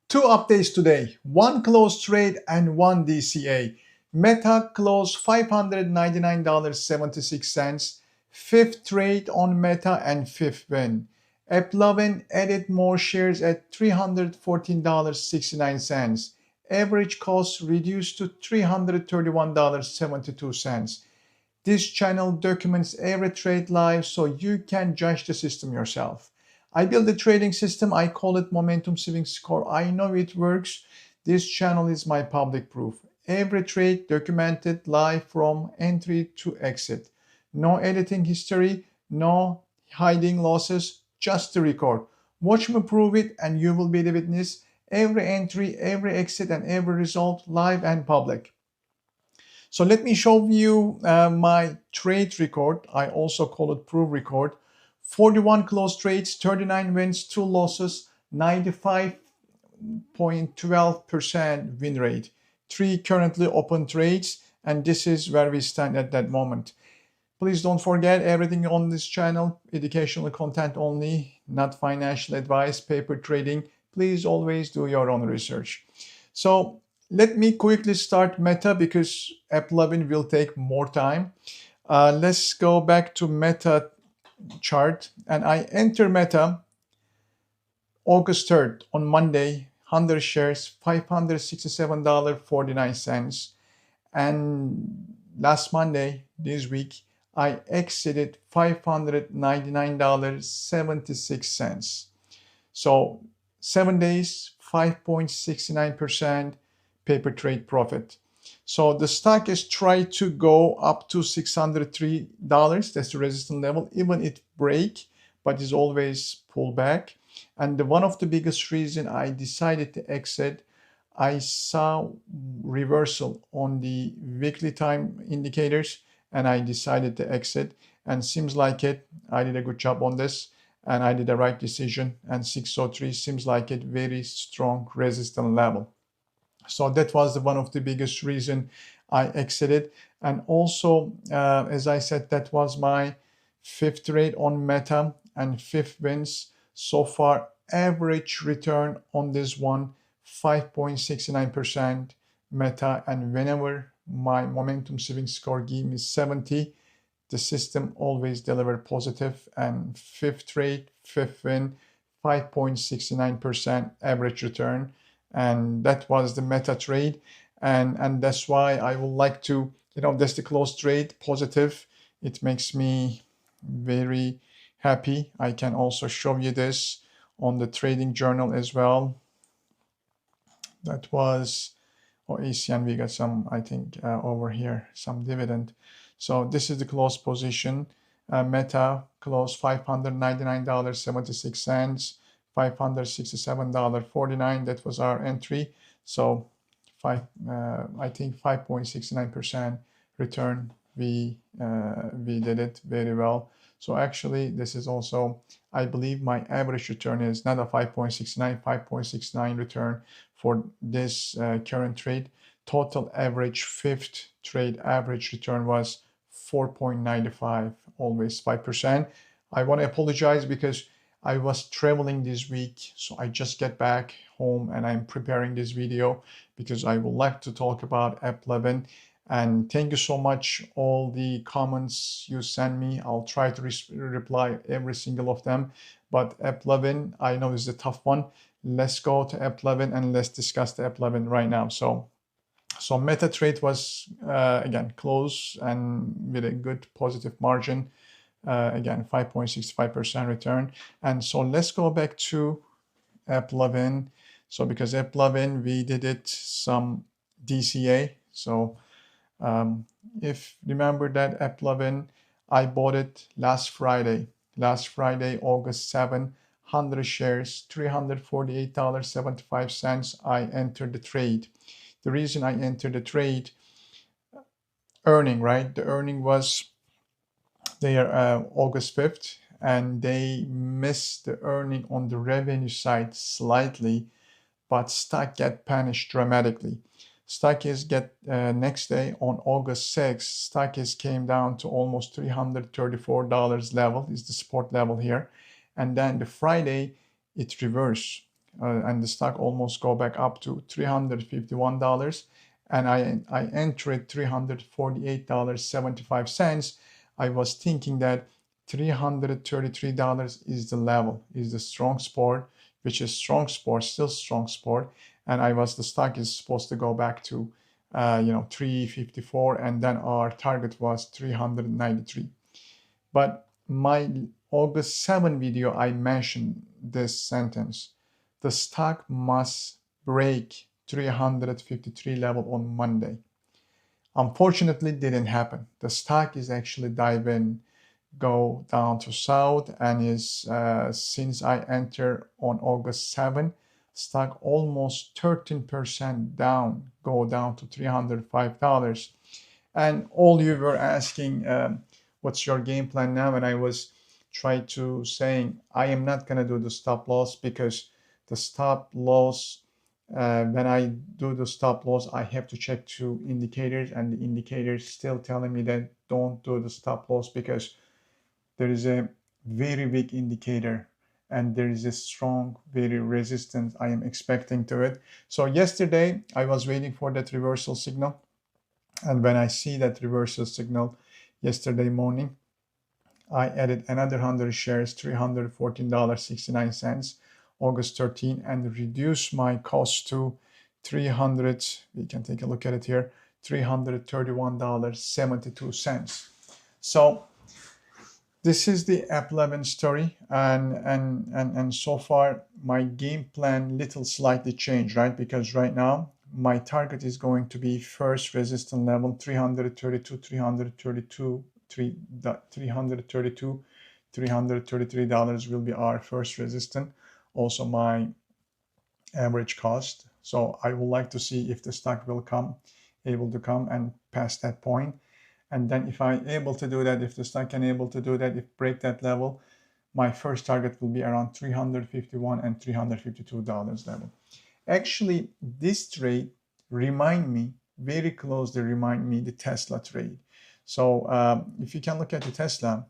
Two updates today, one closed trade and one DCA. Meta closed $599.76, fifth trade on Meta and fifth win. AppLovin added more shares at $314.69. Average cost reduced to $331.72. This channel documents every trade live so you can judge the system yourself. I build a trading system, I call it Momentum Saving Score. I know it works. This channel is my public proof. Every trade documented live from entry to exit. No editing history, no hiding losses, just the record. Watch me prove it and you will be the witness. Every entry, every exit, and every result live and public. So let me show you my trade record. I also call it proof record. 41 closed trades, 39 wins, 2 losses, 95.12% win rate. 3 currently open trades, and this is where we stand at that moment. Please don't forget, everything on this channel, educational content only, not financial advice, paper trading. Please always do your own research. So let me quickly start Meta because AppLovin will take more time. Let's go back to Meta chart, and I enter Meta August 3rd on Monday, 100 shares, $567.49. And last Monday, this week, I exited $599.76. So 7 days, 5.69% paper trade profit. So the stock is trying to go up to $603. That's the resistance level. Even it break, but is always pull back. And one of the biggest reason I decided to exit, I saw reversal on the weekly time indicators and I decided to exit. And seems like I did a good job on this and I did the right decision. And 603 seems like it very strong resistance level. So that was one of the biggest reason I exited. And also, as I said, that was my fifth trade on Meta and fifth wins so far. Average return on this one, 5.69% Meta. And whenever my momentum saving score give me 70, the system always deliver positive. And fifth trade, fifth win, 5.69% average return. And that was the Meta trade, and that's why I would like to, that's the close trade positive. It makes me very happy. I can also show you this on the trading journal as well. That was ACN. We got some, I think, over here, some dividend. So this is the close position. Meta closed $599.76. $567.49. That was our entry. So I think 5.69% return. We did it very well. So actually, this is also, I believe my average return is not a 5.69 return for this current trade. Total average fifth trade average return was 4.95, always 5%. I want to apologize because I was traveling this week, so I just get back home and I'm preparing this video because I would like to talk about AppLovin. And thank you so much all the comments you send me. I'll try to reply every single of them. But AppLovin, I know is a tough one. Let's go to AppLovin and let's discuss the AppLovin right now. So Meta trade was again close and with a good positive margin. Again, 5.65% return. And so let's go back to AppLovin. So because AppLovin, we did it some DCA. So if remember that AppLovin, I bought it last Friday, August 7, 100 shares, $348.75. I entered the trade. The reason I entered the trade, earning, right? The earning was there August 5th, and they missed the earning on the revenue side slightly, but stock get punished dramatically. Stock is next day on August 6th, stock is came down to almost $334 level, is the support level here. And then the Friday, it reversed. and the stock almost go back up to $351, and I entered $348.75. I was thinking that $333 is the level, is the strong support, which is strong support, still strong support, and the stock is supposed to go back to 354, and then our target was 393. But my August 7 video, I mentioned this sentence: the stock must break 353 level on Monday. Unfortunately, didn't happen. The stock is actually diving, go down to south, and is since I entered on August 7, stock almost 13% down, go down to $305. And all you were asking, what's your game plan now? And I was trying to saying, I am not going to do the stop loss, because the stop loss, when I do the stop loss, I have to check two indicators, and the indicators still telling me that don't do the stop loss, because there is a very weak indicator and there is a strong, very resistance I am expecting to it. So yesterday I was waiting for that reversal signal, and when I see that reversal signal yesterday morning, I added another 100 shares, $314.69, August 13, and reduced my cost to 300, we can take a look at it here, $331.72. So this is the AppLovin story, and so far my game plan slightly changed, right? Because right now my target is going to be first resistance level 332, $333 will be our first resistance. Also my average cost. So I would like to see if the stock will able to come and pass that point. And then if I'm able to do that, if the stock can able to do that, if break that level, my first target will be around $351 and $352 level. Actually, this trade very closely remind me the Tesla trade. So if you can look at the Tesla,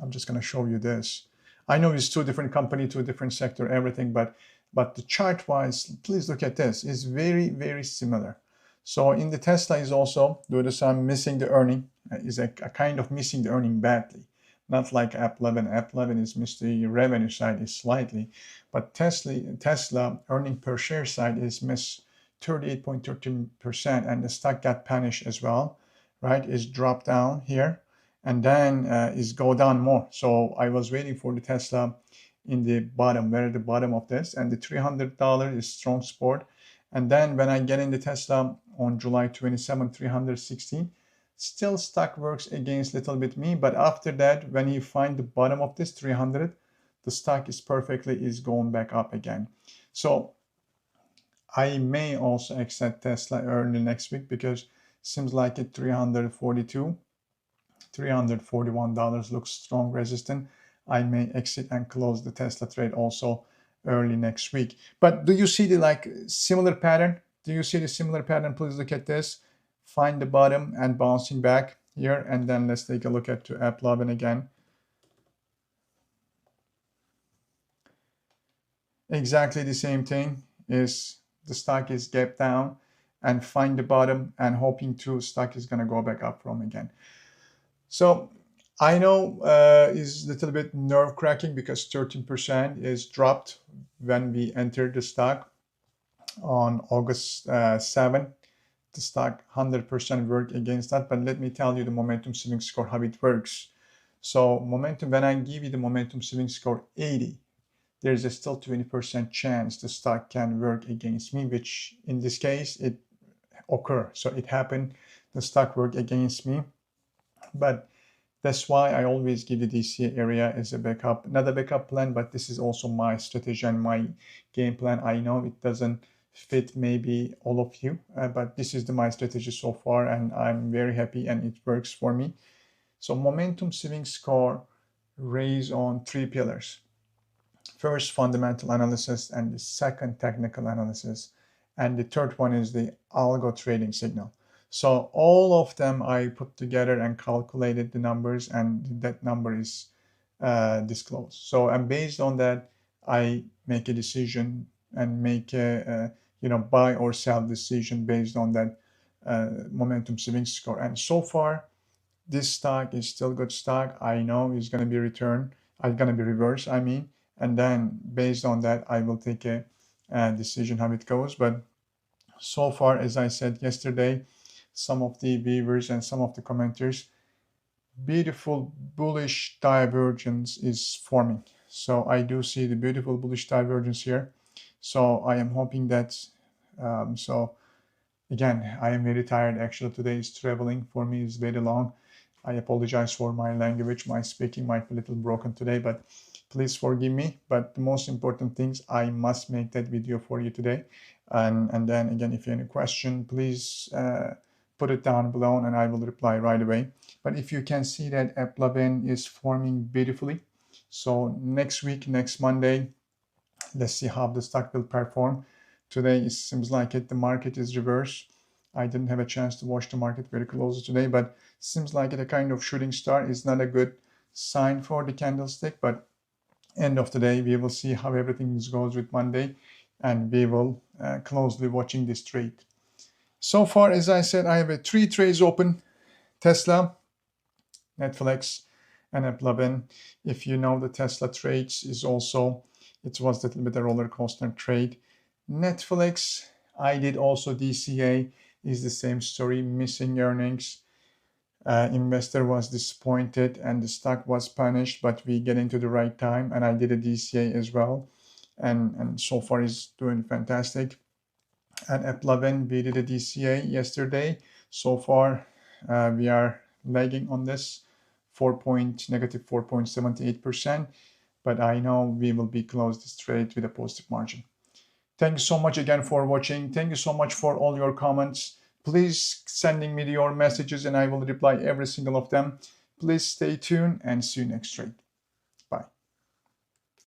I'm just going to show you this. I know it's two different company, two different sector, everything, but the chart wise, please look at this. It's very, very similar. So in the Tesla is also, notice I'm missing the earning, is a kind of missing the earning badly. Not like AppLovin. AppLovin is missed the revenue side is slightly, but Tesla earning per share side is missed 38.13%, and the stock got punished as well, right? Is dropped down here, and then is go down more. So I was waiting for the Tesla in the bottom, where the bottom of this, and the $300 is strong support. And then when I get in the Tesla on July 27, 316, still stock works against little bit me, but after that, when you find the bottom of this 300, the stock is going back up again. So I may also exit Tesla early next week, because seems like it $341 looks strong resistant. I may exit and close the Tesla trade also early next week. But do you see the similar pattern? Do you see the similar pattern? Please look at this. Find the bottom and bouncing back here, and then let's take a look at to AppLovin again. Exactly the same thing. Is the stock is gap down and find the bottom and hoping to stock is going to go back up from again. So I know is a little bit nerve cracking, because 13% is dropped when we entered the stock on August 7. The stock 100% work against that. But let me tell you the momentum swing score, how it works. So momentum, when I give you the momentum swing score 80, there's a still 20% chance the stock can work against me, which in this case it occur. So it happened, the stock worked against me. But that's why I always give the DCA area as a backup, not a backup plan, but this is also my strategy and my game plan. I know it doesn't fit maybe all of you, but this is my strategy so far, and I'm very happy and it works for me. So momentum swing score raise on three pillars. First, fundamental analysis, and the second, technical analysis, and the third one is the algo trading signal. So all of them I put together and calculated the numbers, and that number is disclosed. So and based on that, I make a decision and make a buy or sell decision based on that momentum swing score. And so far, this stock is still good stock. I know it's going to be reversed, I mean, and then based on that, I will take a decision how it goes. But so far, as I said yesterday, some of the viewers and some of the commenters, beautiful bullish divergence is forming. So I do see the beautiful bullish divergence here. So I am hoping that, so again, I am very tired. Actually, today's traveling for me is very long. I apologize for my language. My speaking might be a little broken today, but please forgive me. But the most important things, I must make that video for you today. And then again, if you have any question, please put it down below and I will reply right away. But if you can see that AppLovin is forming beautifully. So next week, next Monday, let's see how the stock will perform. Today it seems like the market is reversed. I didn't have a chance to watch the market very closely today, but seems like a kind of shooting star is not a good sign for the candlestick. But end of the day, we will see how everything goes with Monday, and we will closely watching this trade. So far, as I said, I have 3 trades open: Tesla, Netflix, and AppLovin. If you know the Tesla trades, is also, it was a little bit a roller coaster trade. Netflix, I did also DCA, is the same story, missing earnings. Investor was disappointed and the stock was punished, but we get into the right time, and I did a DCA as well, and so far is doing fantastic. And AppLovin, we did a DCA yesterday. So far, we are lagging on this, negative 4.78%, but I know we will be close this trade with a positive margin. Thank you so much again for watching. Thank you so much for all your comments. Please sending me your messages and I will reply every single of them. Please stay tuned and see you next trade.